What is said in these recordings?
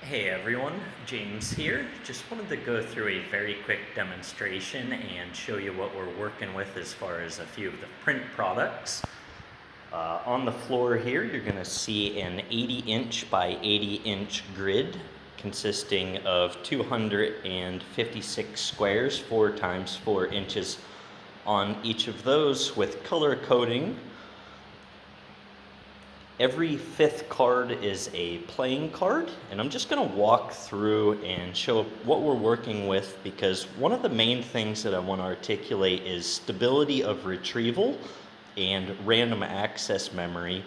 Hey everyone, James here. Just wanted to go through a very quick demonstration and show you what we're working with as far as a few of the print products. On the floor here, you're going to see an 80-inch by 80-inch grid consisting of 256 squares, 4 times 4 inches on each of those with color coding. Every fifth card is a playing card, and I'm just going to walk through and show what we're working with, because one of the main things that I want to articulate is stability of retrieval and random access memory,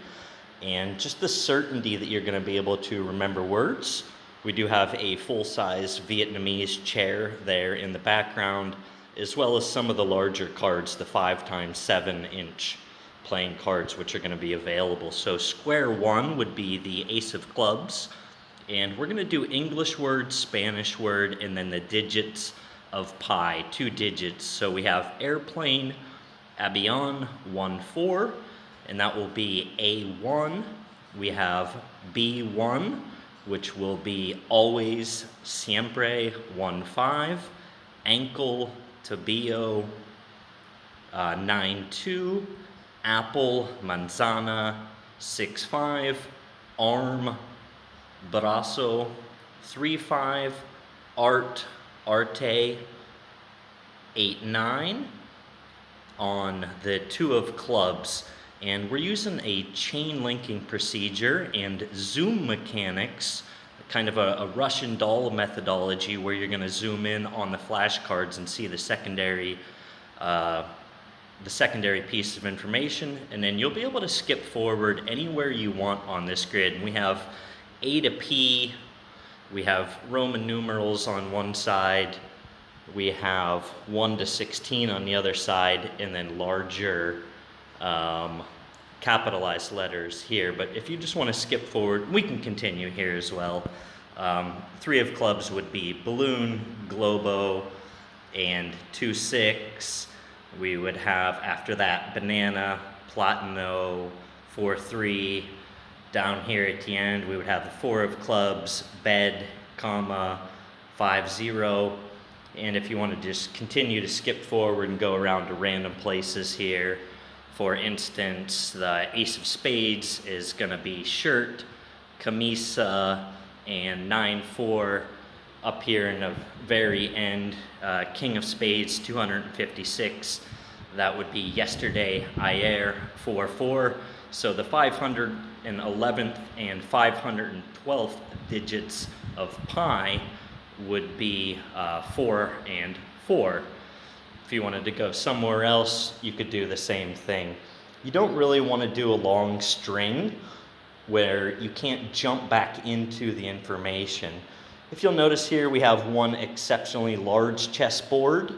and just the certainty that you're going to be able to remember words. We do have a full-size Vietnamese chair there in the background, as well as some of the larger cards, the 5 times 7 inch playing cards, which are going to be available. So square one would be the ace of clubs, and we're going to do English word, Spanish word, and then the digits of pi, 2 digits. So we have airplane, avion, 1-4, and that will be A1. We have B1, which will be always, siempre, 1-5, ankle, tobillo, 9-2, apple, manzana, 6-5, arm, brazo, 3-5, art, arte, 8-9 on the 2 of clubs. And we're using a chain linking procedure and zoom mechanics, kind of a Russian doll methodology, where you're going to zoom in on the flashcards and see the secondary piece of information, and then you'll be able to skip forward anywhere you want on this grid. And we have A to P, we have Roman numerals on one side, we have 1 to 16 on the other side, and then larger capitalized letters here. But if you just want to skip forward, we can continue here as well. 3 of clubs would be balloon, globo, and 2-6. We would have, after that, banana, platano, 4-3. Down here at the end, we would have the 4 of clubs, bed, comma, 5-0. And if you want to just continue to skip forward and go around to random places here, for instance, the ace of spades is going to be shirt, camisa, and 9-4. Up here in the very end, king of spades, 256. That would be yesterday, ayer, 4-4. So the 511th and 512th digits of pi would be 4 and 4. If you wanted to go somewhere else, you could do the same thing. You don't really want to do a long string where you can't jump back into the information. If you'll notice here, we have one exceptionally large chessboard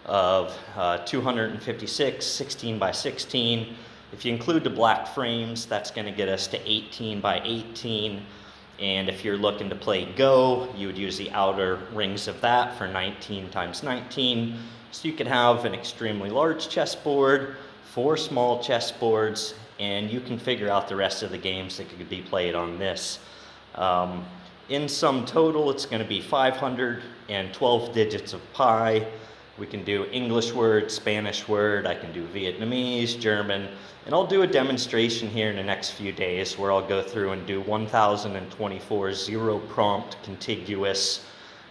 of 256, 16 by 16. If you include the black frames, that's going to get us to 18 by 18. And if you're looking to play Go, you would use the outer rings of that for 19 times 19. So you could have an extremely large chessboard, 4 small chessboards, and you can figure out the rest of the games that could be played on this. In sum total, it's going to be 512 digits of pi. We can do English word, Spanish word, I can do Vietnamese, German, and I'll do a demonstration here in the next few days where I'll go through and do 1024 zero prompt contiguous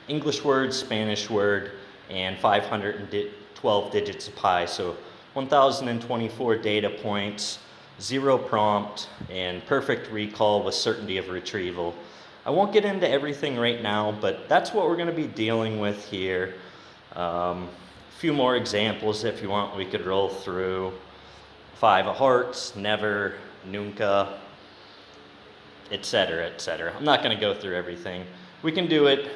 English word, Spanish word, and 512 digits of pi. So 1024 data points, 0 prompt, and perfect recall with certainty of retrieval. I won't get into everything right now, but that's what we're going to be dealing with here. A few more examples if you want, we could roll through. 5 of hearts, never, nunca, etc., etc. I'm not going to go through everything. We can do it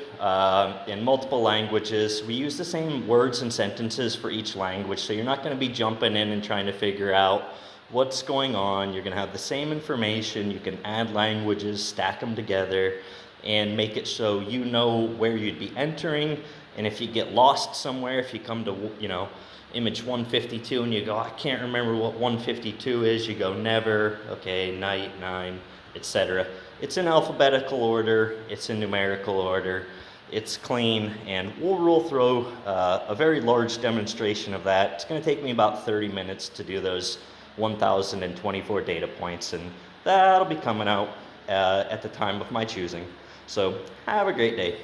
in multiple languages. We use the same words and sentences for each language, so you're not going to be jumping in and trying to figure out what's going on. You're going to have the same information. You can add languages, stack them together, and make it so you know where you'd be entering. And if you get lost somewhere, if you come to, image 152 and you go, I can't remember what 152 is, you go never, okay, night, 9, etc. It's in alphabetical order, it's in numerical order, it's clean, and we'll roll through a very large demonstration of that. It's going to take me about 30 minutes to do those 1,024 data points, and that'll be coming out at the time of my choosing. So have a great day.